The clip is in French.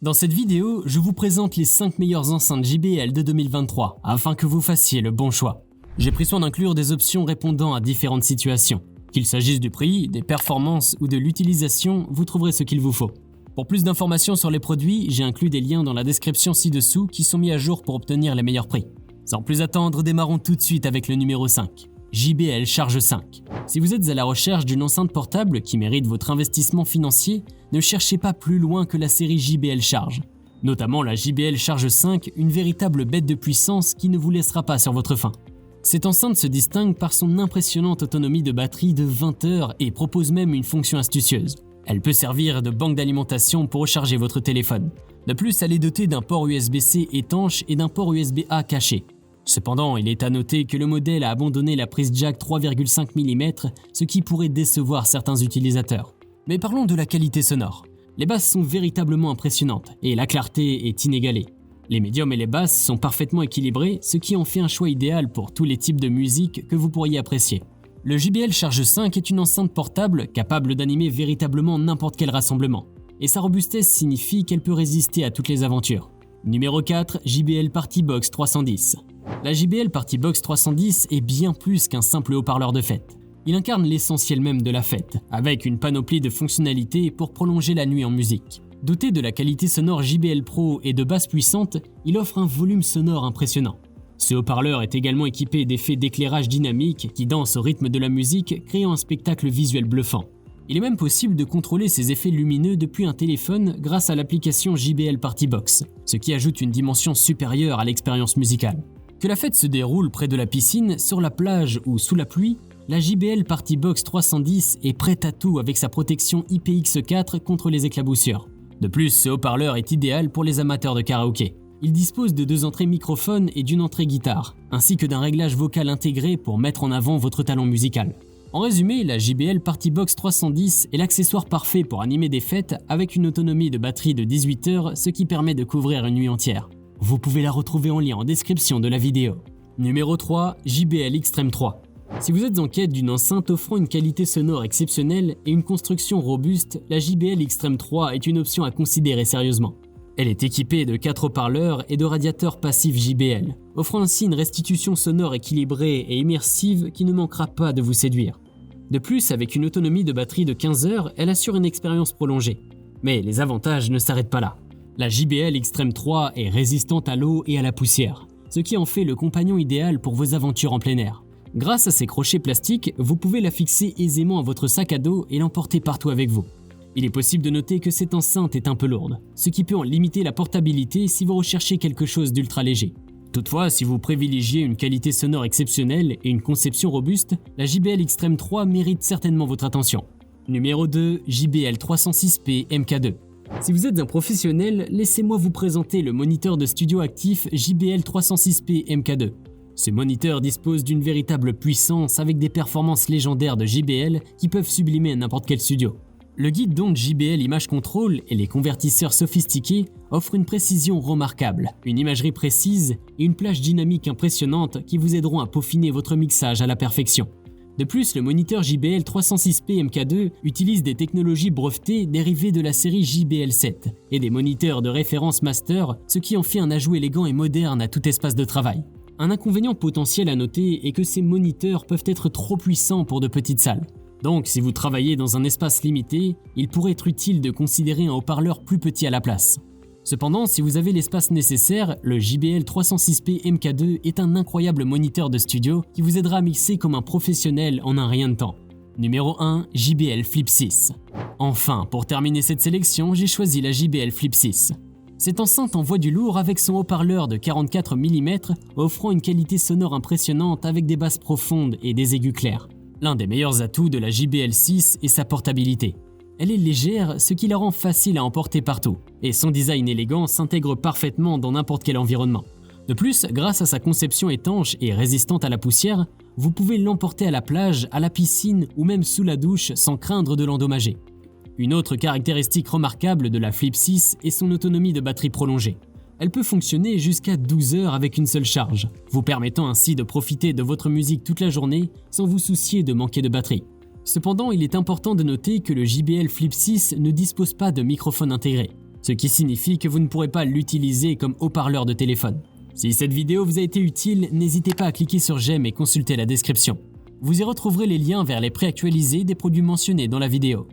Dans cette vidéo, je vous présente les 5 meilleures enceintes JBL de 2023 afin que vous fassiez le bon choix. J'ai pris soin d'inclure des options répondant à différentes situations. Qu'il s'agisse du prix, des performances ou de l'utilisation, vous trouverez ce qu'il vous faut. Pour plus d'informations sur les produits, j'ai inclus des liens dans la description ci-dessous qui sont mis à jour pour obtenir les meilleurs prix. Sans plus attendre, démarrons tout de suite avec le numéro 5. JBL Charge 5. Si vous êtes à la recherche d'une enceinte portable qui mérite votre investissement financier, ne cherchez pas plus loin que la série JBL Charge. Notamment la JBL Charge 5, une véritable bête de puissance qui ne vous laissera pas sur votre faim. Cette enceinte se distingue par son impressionnante autonomie de batterie de 20 heures et propose même une fonction astucieuse. Elle peut servir de banque d'alimentation pour recharger votre téléphone. De plus, elle est dotée d'un port USB-C étanche et d'un port USB-A caché. Cependant, il est à noter que le modèle a abandonné la prise jack 3,5 mm, ce qui pourrait décevoir certains utilisateurs. Mais parlons de la qualité sonore. Les basses sont véritablement impressionnantes et la clarté est inégalée. Les médiums et les basses sont parfaitement équilibrés, ce qui en fait un choix idéal pour tous les types de musique que vous pourriez apprécier. Le JBL Charge 5 est une enceinte portable capable d'animer véritablement n'importe quel rassemblement. Et sa robustesse signifie qu'elle peut résister à toutes les aventures. Numéro 4, JBL Partybox 310. La JBL Partybox 310 est bien plus qu'un simple haut-parleur de fête. Il incarne l'essentiel même de la fête, avec une panoplie de fonctionnalités pour prolonger la nuit en musique. Doté de la qualité sonore JBL Pro et de basses puissantes, il offre un volume sonore impressionnant. Ce haut-parleur est également équipé d'effets d'éclairage dynamique qui dansent au rythme de la musique, créant un spectacle visuel bluffant. Il est même possible de contrôler ces effets lumineux depuis un téléphone grâce à l'application JBL Partybox, ce qui ajoute une dimension supérieure à l'expérience musicale. Que la fête se déroule près de la piscine, sur la plage ou sous la pluie, la JBL Partybox 310 est prête à tout avec sa protection IPX4 contre les éclaboussures. De plus, ce haut-parleur est idéal pour les amateurs de karaoké. Il dispose de 2 entrées microphone et d'une entrée guitare, ainsi que d'un réglage vocal intégré pour mettre en avant votre talent musical. En résumé, la JBL Partybox 310 est l'accessoire parfait pour animer des fêtes avec une autonomie de batterie de 18 heures, ce qui permet de couvrir une nuit entière. Vous pouvez la retrouver en lien en description de la vidéo. Numéro 3, JBL Extreme 3. Si vous êtes en quête d'une enceinte offrant une qualité sonore exceptionnelle et une construction robuste, la JBL Extreme 3 est une option à considérer sérieusement. Elle est équipée de 4 haut-parleurs et de radiateurs passifs JBL, offrant ainsi une restitution sonore équilibrée et immersive qui ne manquera pas de vous séduire. De plus, avec une autonomie de batterie de 15 heures, elle assure une expérience prolongée. Mais les avantages ne s'arrêtent pas là. La JBL Extreme 3 est résistante à l'eau et à la poussière, ce qui en fait le compagnon idéal pour vos aventures en plein air. Grâce à ses crochets plastiques, vous pouvez la fixer aisément à votre sac à dos et l'emporter partout avec vous. Il est possible de noter que cette enceinte est un peu lourde, ce qui peut en limiter la portabilité si vous recherchez quelque chose d'ultra léger. Toutefois, si vous privilégiez une qualité sonore exceptionnelle et une conception robuste, la JBL Extreme 3 mérite certainement votre attention. Numéro 2, JBL 306P MK2. Si vous êtes un professionnel, laissez-moi vous présenter le moniteur de studio actif JBL 306P MK2. Ce moniteur dispose d'une véritable puissance avec des performances légendaires de JBL qui peuvent sublimer n'importe quel studio. Le guide d'onde JBL Image Control et les convertisseurs sophistiqués offrent une précision remarquable, une imagerie précise et une plage dynamique impressionnante qui vous aideront à peaufiner votre mixage à la perfection. De plus, le moniteur JBL 306P MK2 utilise des technologies brevetées dérivées de la série JBL 7 et des moniteurs de référence master, ce qui en fait un ajout élégant et moderne à tout espace de travail. Un inconvénient potentiel à noter est que ces moniteurs peuvent être trop puissants pour de petites salles. Donc, si vous travaillez dans un espace limité, il pourrait être utile de considérer un haut-parleur plus petit à la place. Cependant, si vous avez l'espace nécessaire, le JBL 306P MK2 est un incroyable moniteur de studio qui vous aidera à mixer comme un professionnel en un rien de temps. Numéro 1, JBL Flip 6. Enfin, pour terminer cette sélection, j'ai choisi la JBL Flip 6. Cette enceinte envoie du lourd avec son haut-parleur de 44 mm, offrant une qualité sonore impressionnante avec des basses profondes et des aigus clairs. L'un des meilleurs atouts de la JBL 6 est sa portabilité. Elle est légère, ce qui la rend facile à emporter partout, et son design élégant s'intègre parfaitement dans n'importe quel environnement. De plus, grâce à sa conception étanche et résistante à la poussière, vous pouvez l'emporter à la plage, à la piscine ou même sous la douche sans craindre de l'endommager. Une autre caractéristique remarquable de la Flip 6 est son autonomie de batterie prolongée. Elle peut fonctionner jusqu'à 12 heures avec une seule charge, vous permettant ainsi de profiter de votre musique toute la journée sans vous soucier de manquer de batterie. Cependant, il est important de noter que le JBL Flip 6 ne dispose pas de microphone intégré. ce qui signifie que vous ne pourrez pas l'utiliser comme haut-parleur de téléphone. Si cette vidéo vous a été utile, n'hésitez pas à cliquer sur j'aime et consulter la description. Vous y retrouverez les liens vers les prix actualisés des produits mentionnés dans la vidéo.